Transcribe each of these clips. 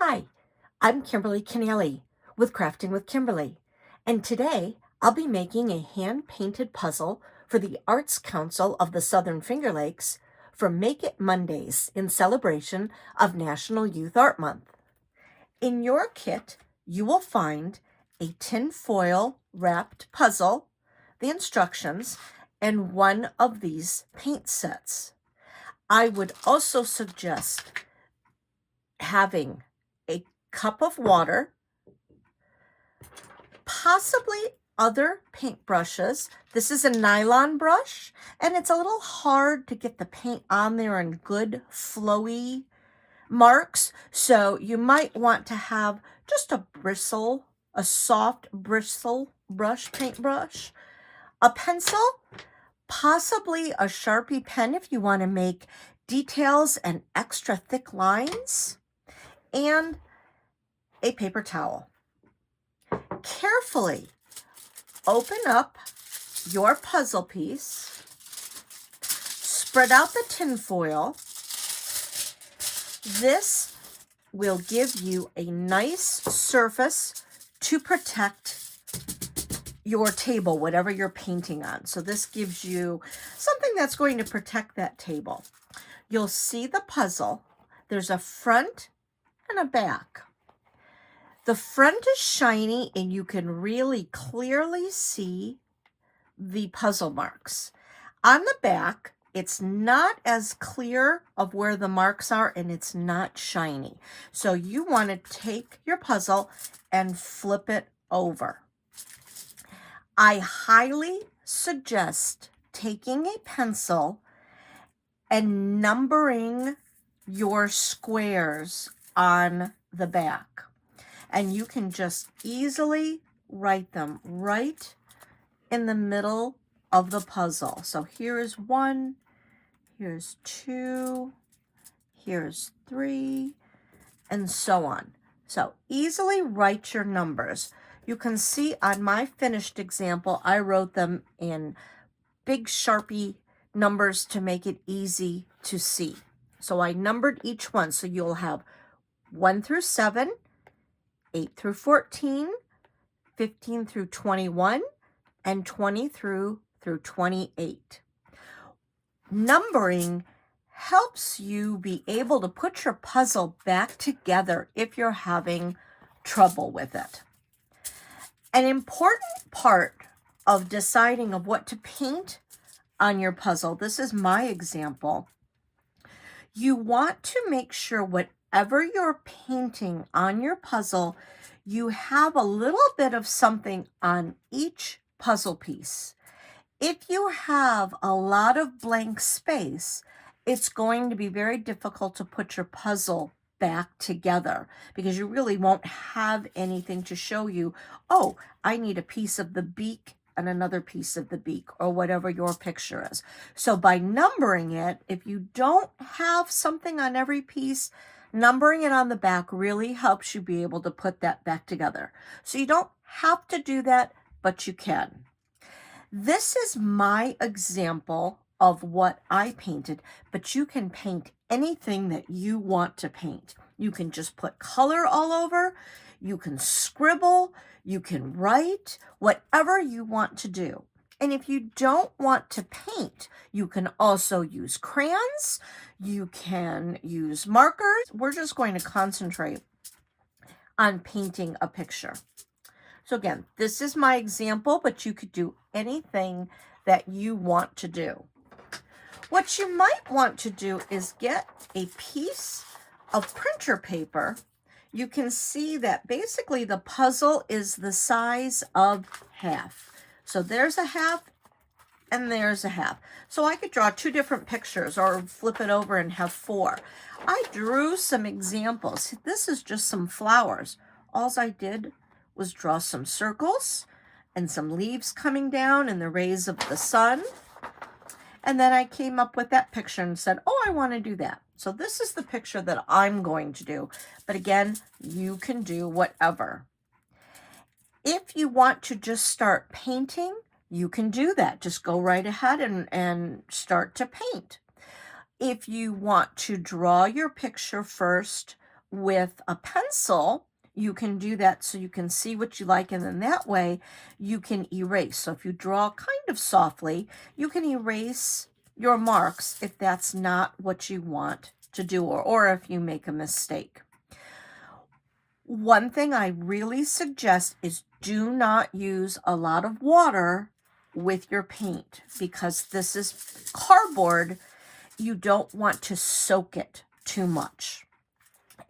Hi, I'm Kimberly Canale with Crafting with Kimberly, and today I'll be making a hand-painted puzzle for the Arts Council of the Southern Finger Lakes for Make It Mondays in celebration of National Youth Art Month. In your kit, you will find a tinfoil wrapped puzzle, the instructions, and one of these paint sets. I would also suggest having a cup of water, possibly other paint brushes. This is a nylon brush, and it's a little hard to get the paint on there in good flowy marks, so you might want to have just a soft bristle brush, paintbrush, a pencil, possibly a Sharpie pen if you want to make details and extra thick lines, and a paper towel. Carefully open up your puzzle piece, spread out the tin foil. This will give you a nice surface to protect your table, whatever you're painting on. So this gives you something that's going to protect that table. You'll see the puzzle. There's a front and a back. The front is shiny and you can really clearly see the puzzle marks. On the back, it's not as clear of where the marks are and it's not shiny. So you want to take your puzzle and flip it over. I highly suggest taking a pencil and numbering your squares on the back. And you can just easily write them right in the middle of the puzzle. So here's 1, here's 2, here's 3, and so on. So easily write your numbers. You can see on my finished example, I wrote them in big Sharpie numbers to make it easy to see. So I numbered each one. So you'll have 1 through 7, 8 through 14, 15 through 21, and 20 through 28. Numbering helps you be able to put your puzzle back together if you're having trouble with it. An important part of deciding of what to paint on your puzzle, this is my example, you want to make sure whatever you're painting on your puzzle, you have a little bit of something on each puzzle piece. If you have a lot of blank space, it's going to be very difficult to put your puzzle back together because you really won't have anything to show you, oh, I need a piece of the beak and another piece of the beak, or whatever your picture is. So by numbering it, if you don't have something on every piece, numbering it on the back really helps you be able to put that back together. So you don't have to do that, but you can. This is my example of what I painted, but you can paint anything that you want to paint. You can just put color all over, you can scribble, you can write, whatever you want to do. And if you don't want to paint, you can also use crayons, you can use markers. We're just going to concentrate on painting a picture. So again, this is my example, but you could do anything that you want to do. What you might want to do is get a piece of printer paper. You can see that basically the puzzle is the size of half. So there's a half and there's a half. So I could draw 2 different pictures or flip it over and have 4. I drew some examples. This is just some flowers. All I did was draw some circles and some leaves coming down in the rays of the sun. And then I came up with that picture and said, oh, I want to do that. So this is the picture that I'm going to do. But again, you can do whatever. If you want to just start painting, you can do that. Just go right ahead and start to paint. If you want to draw your picture first, With a pencil, you can do that so you can see what you like, and then that way you can erase. So if you draw kind of softly, you can erase your marks if that's not what you want to do, or if you make a mistake. One thing I really suggest is do not use a lot of water with your paint, because this is cardboard. You don't want to soak it too much.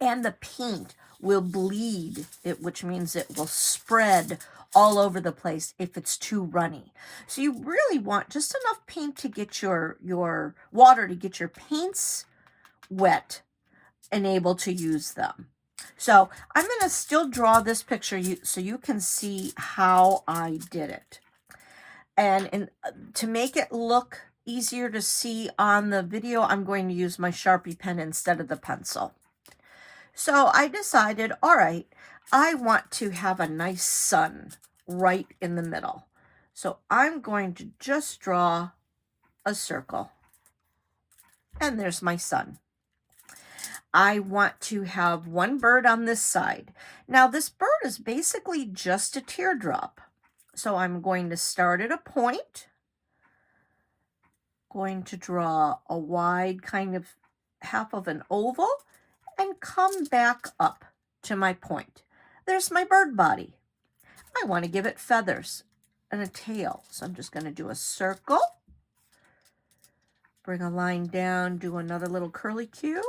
And the paint will bleed, which means it will spread all over the place if it's too runny. So you really want just enough paint to get your water to get your paints wet and able to use them. So I'm going to still draw this picture so you can see how I did it. And to make it look easier to see on the video, I'm going to use my Sharpie pen instead of the pencil. So I decided, all right, I want to have a nice sun right in the middle. So I'm going to just draw a circle. And there's my sun. I want to have one bird on this side. Now this bird is basically just a teardrop. So I'm going to start at a point, going to draw a wide kind of half of an oval, and come back up to my point. There's my bird body. I want to give it feathers and a tail. So I'm just going to do a circle, bring a line down, do another little curly Q,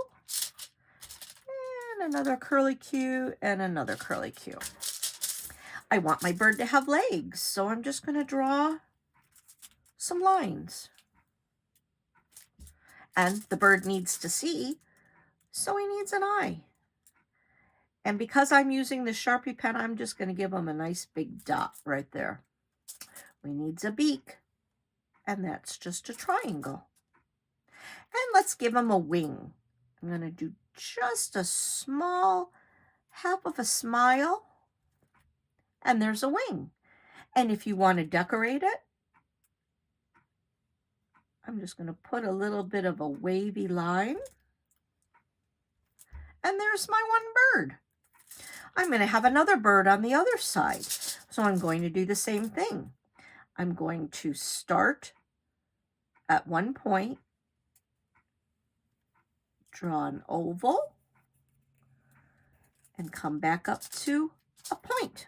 and another curly Q, and another curly Q. I want my bird to have legs, so I'm just going to draw some lines. And the bird needs to see, so he needs an eye. And because I'm using the Sharpie pen, I'm just going to give him a nice big dot right there. We needs a beak, and that's just a triangle. And let's give him a wing. I'm going to do just a small half of a smile, and there's a wing. And if you want to decorate it, I'm just going to put a little bit of a wavy line. And there's my one bird. I'm going to have another bird on the other side. So I'm going to do the same thing. I'm going to start at one point, draw an oval, and come back up to a point.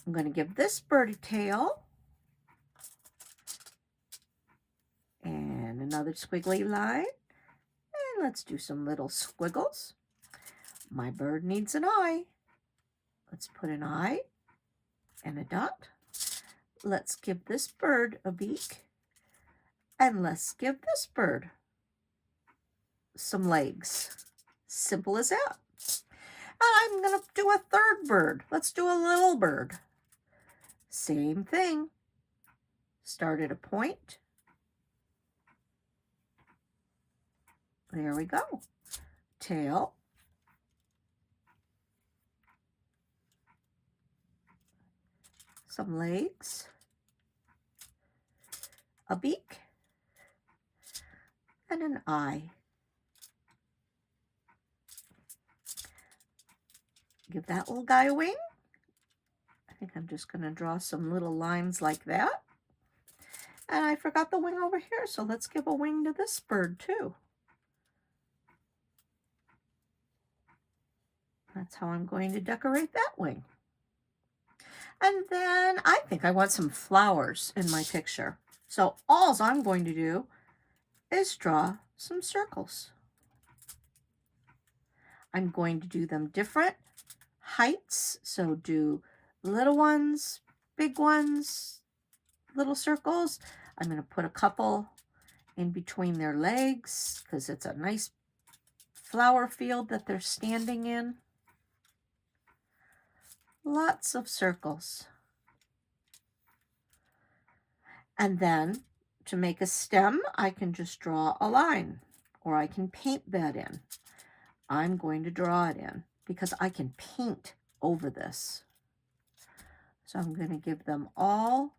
I'm going to give this bird a tail, and another squiggly line, and let's do some little squiggles. My bird needs an eye. Let's put an eye and a dot. Let's give this bird a beak, and let's give this bird some legs. Simple as that. I'm going to do a third bird. Let's do a little bird. Same thing. Start at a point. There we go. Tail. Some legs. A beak. And an eye. Give that little guy a wing. I think I'm just going to draw some little lines like that. And I forgot the wing over here, so let's give a wing to this bird too. That's how I'm going to decorate that wing. And then I think I want some flowers in my picture. So all I'm going to do is draw some circles. I'm going to do them different heights. So do little ones, big ones, little circles. I'm going to put a couple in between their legs because it's a nice flower field that they're standing in. Lots of circles. And then to make a stem, I can just draw a line, or I can paint that in. I'm going to draw it in because I can paint over this. So I'm going to give them all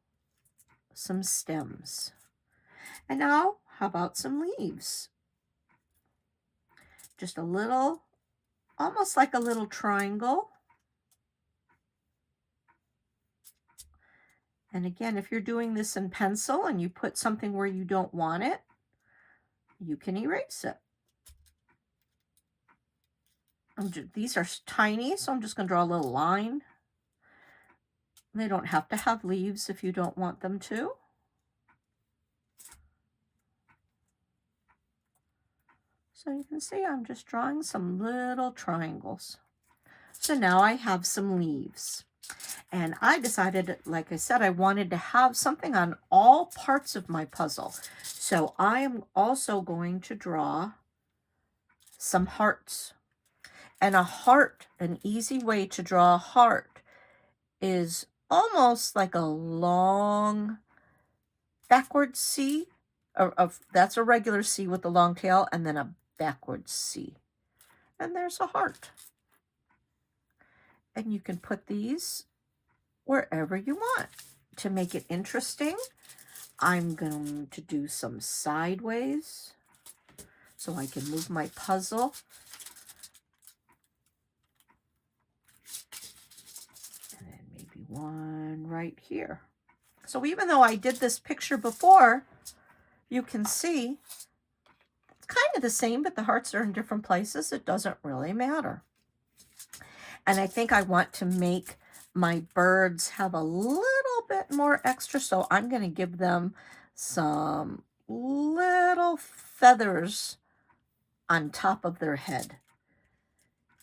some stems. And now, how about some leaves? Just a little almost like a little triangle. And again, if you're doing this in pencil and you put something where you don't want it, you can erase it. These are tiny, so I'm just going to draw a little line. They don't have to have leaves if you don't want them to. So you can see I'm just drawing some little triangles. So now I have some leaves. And I decided, like I said, I wanted to have something on all parts of my puzzle. So I am also going to draw some hearts. And a heart, an easy way to draw a heart is almost like a long backward C. That's a regular C with the long tail, and then a backward C. And there's a heart. And you can put these wherever you want. To make it interesting, I'm going to do some sideways so I can move my puzzle. And then maybe one right here. So even though I did this picture before, you can see it's kind of the same, but the hearts are in different places. It doesn't really matter. And I think I want to make my birds have a little bit more extra, so I'm going to give them some little feathers on top of their head.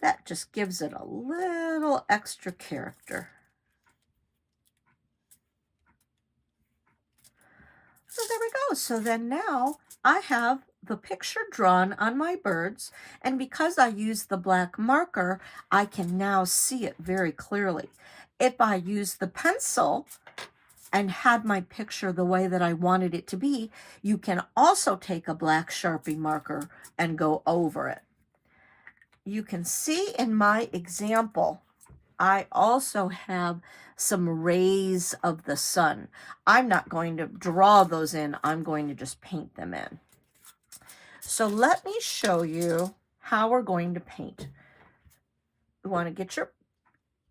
That just gives it a little extra character. So there we go. So then now I have the picture drawn on my birds, and because I use the black marker, I can now see it very clearly. If I use the pencil and had my picture the way that I wanted it to be, you can also take a black Sharpie marker and go over it. You can see in my example, I also have some rays of the sun. I'm not going to draw those in. I'm going to just paint them in. So let me show you how we're going to paint. You want to get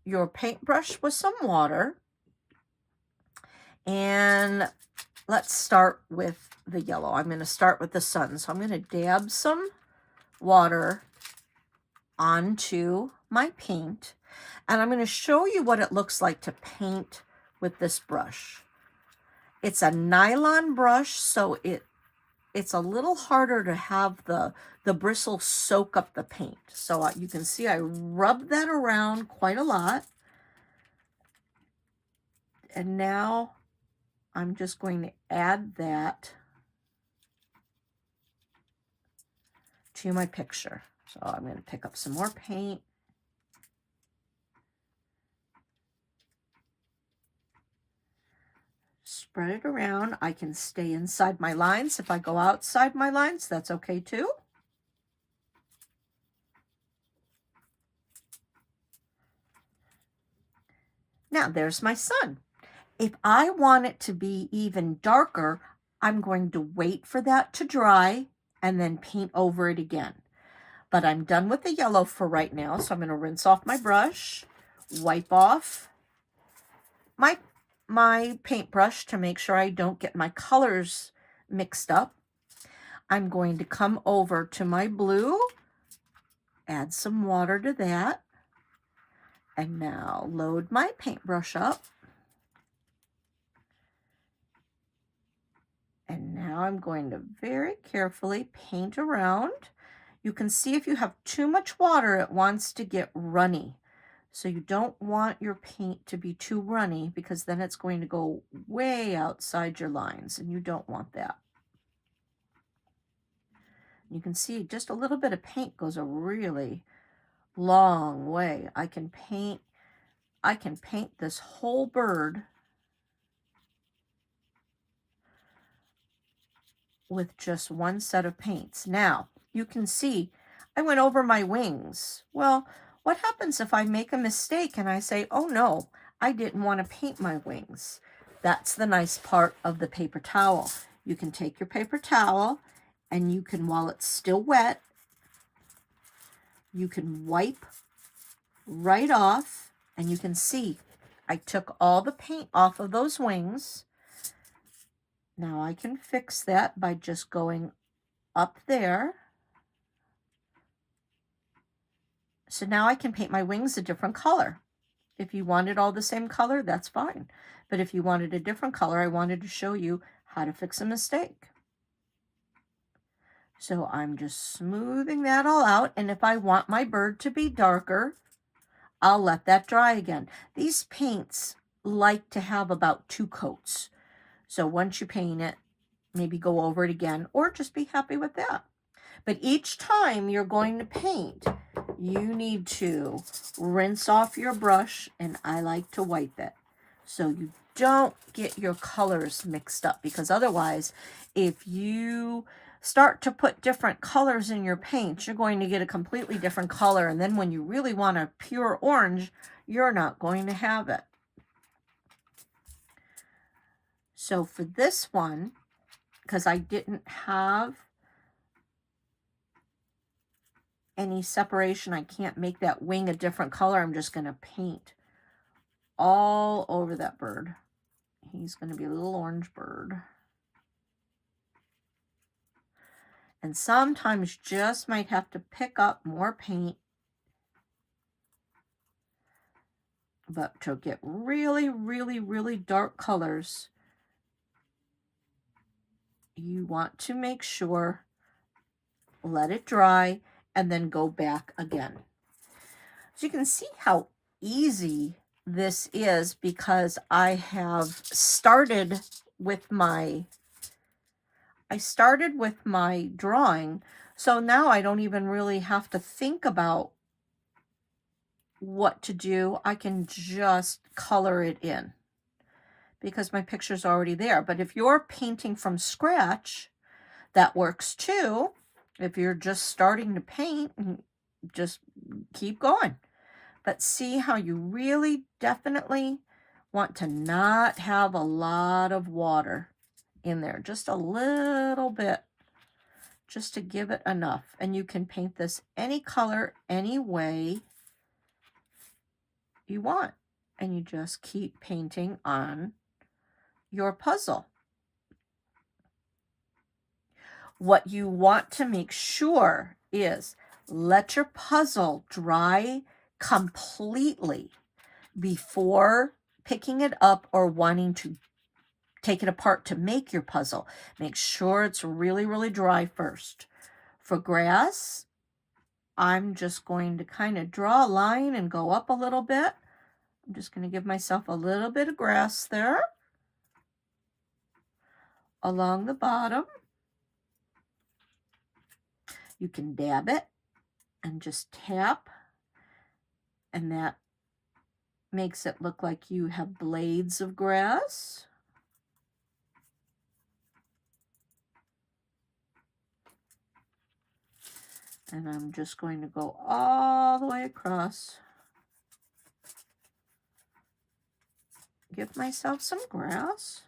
your paintbrush with some water. And let's start with the yellow. I'm going to start with the sun. So I'm going to dab some water onto my paint. And I'm going to show you what it looks like to paint with this brush. It's a nylon brush, so it's a little harder to have the bristles soak up the paint. So you can see I rub that around quite a lot. And now I'm just going to add that to my picture. So I'm going to pick up some more paint. Spread it around. I can stay inside my lines. If I go outside my lines, that's okay too. Now there's my sun. If I want it to be even darker, I'm going to wait for that to dry and then paint over it again. But I'm done with the yellow for right now, so I'm going to rinse off my brush, wipe off my paintbrush to make sure I don't get my colors mixed up. I'm going to come over to my blue, add some water to that, and now load my paintbrush up. And now I'm going to very carefully paint around. You can see if you have too much water, it wants to get runny. So you don't want your paint to be too runny because then it's going to go way outside your lines and you don't want that. You can see just a little bit of paint goes a really long way. I can paint this whole bird with just one set of paints. Now, you can see I went over my wings. Well, what happens if I make a mistake and I say, oh no, I didn't want to paint my wings? That's the nice part of the paper towel. You can take your paper towel and you can, while it's still wet, you can wipe right off, and you can see I took all the paint off of those wings. Now I can fix that by just going up there. So now I can paint my wings a different color. If you wanted all the same color, that's fine. But if you wanted a different color, I wanted to show you how to fix a mistake. So I'm just smoothing that all out. And if I want my bird to be darker, I'll let that dry again. These paints like to have about 2 coats. So once you paint it, maybe go over it again, or just be happy with that. But each time you're going to paint, you need to rinse off your brush, and I like to wipe it so you don't get your colors mixed up, because otherwise, if you start to put different colors in your paint, you're going to get a completely different color, and then when you really want a pure orange, you're not going to have it. So for this one, because I didn't have any separation, I can't make that wing a different color. I'm just going to paint all over that bird. He's going to be a little orange bird. And sometimes you just might have to pick up more paint. But to get really, really, really dark colors, you want to make sure, let it dry, and then go back again. So you can see how easy this is, because I have started with my drawing. So now I don't even really have to think about what to do. I can just color it in because my picture's already there. But if you're painting from scratch, that works too. If you're just starting to paint, just keep going. But see how you really definitely want to not have a lot of water in there. Just a little bit, just to give it enough. And you can paint this any color, any way you want. And you just keep painting on your puzzle. What you want to make sure is let your puzzle dry completely before picking it up or wanting to take it apart to make your puzzle. Make sure it's really, really dry first. For grass, I'm just going to kind of draw a line and go up a little bit. I'm just going to give myself a little bit of grass there along the bottom. You can dab it and just tap, and that makes it look like you have blades of grass. And I'm just going to go all the way across. Give myself some grass.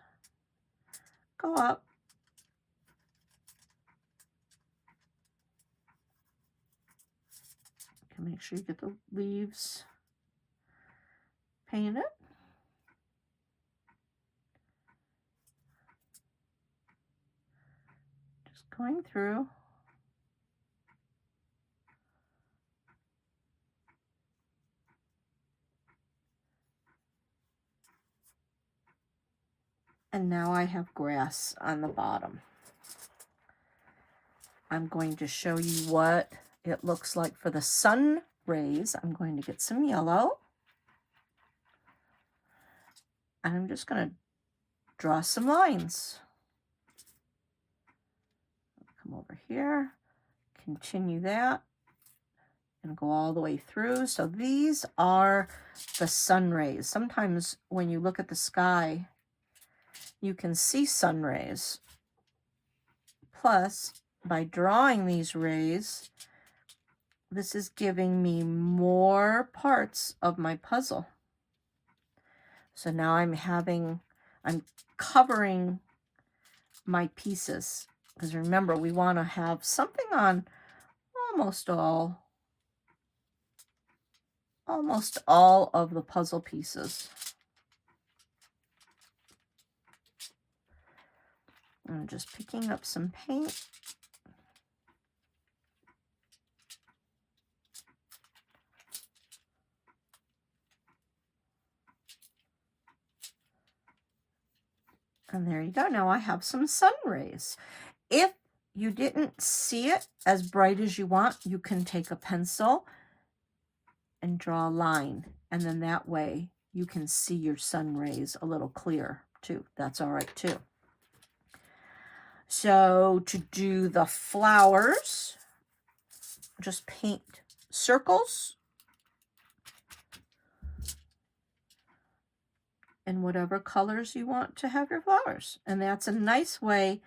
Go up. You can make sure you get the leaves painted. Just going through. And now I have grass on the bottom. I'm going to show you what it looks like for the sun rays. I'm going to get some yellow. And I'm just going to draw some lines. Come over here, continue that, and go all the way through. So these are the sun rays. Sometimes when you look at the sky, you can see sun rays. Plus, by drawing these rays, this is giving me more parts of my puzzle. So now I'm covering my pieces. Because remember, we want to have something on almost all almost all of the puzzle pieces. I'm just picking up some paint. And there you go. Now I have some sun rays. If you didn't see it as bright as you want, you can take a pencil and draw a line. And then that way you can see your sun rays a little clearer too. That's all right too. So to do the flowers, just paint circles in whatever colors you want to have your flowers. And that's a nice way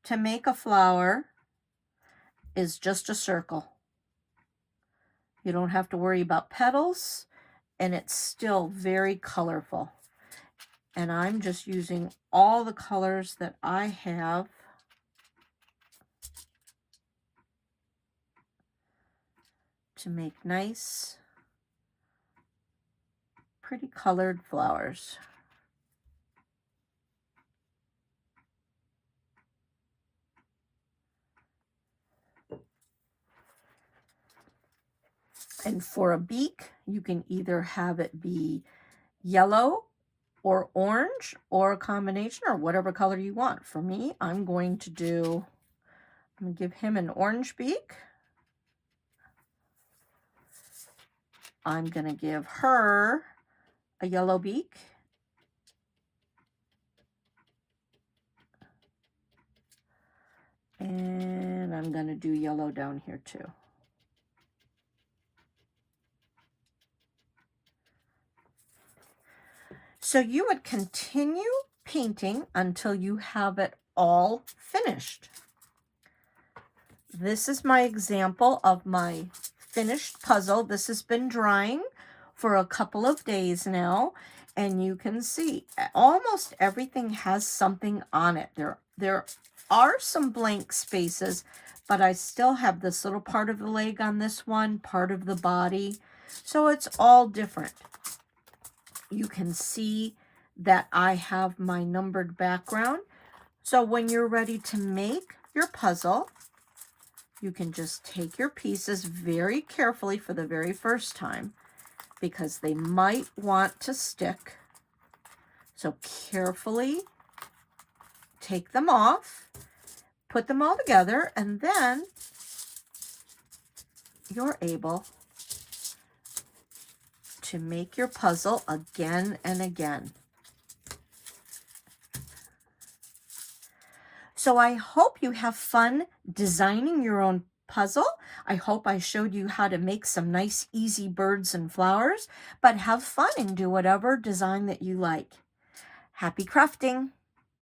to make a flower, is just a circle. You don't have to worry about petals, and it's still very colorful. And I'm just using all the colors that I have to make nice, pretty colored flowers. And for a beak, you can either have it be yellow or orange or a combination or whatever color you want. For me, I'm going to give him an orange beak. I'm going to give her a yellow beak. And I'm going to do yellow down here too. So you would continue painting until you have it all finished. This is my example of my finished puzzle. This has been drying for a couple of days now, and you can see almost everything has something on it. There are some blank spaces, but I still have this little part of the leg on this one, part of the body, so it's all different. You can see that I have my numbered background. So when you're ready to make your puzzle, you can just take your pieces very carefully for the very first time, because they might want to stick. So carefully take them off, put them all together, and then you're able to make your puzzle again and again. So I hope you have fun designing your own puzzle. I hope I showed you how to make some nice, easy birds and flowers, but have fun and do whatever design that you like. Happy crafting!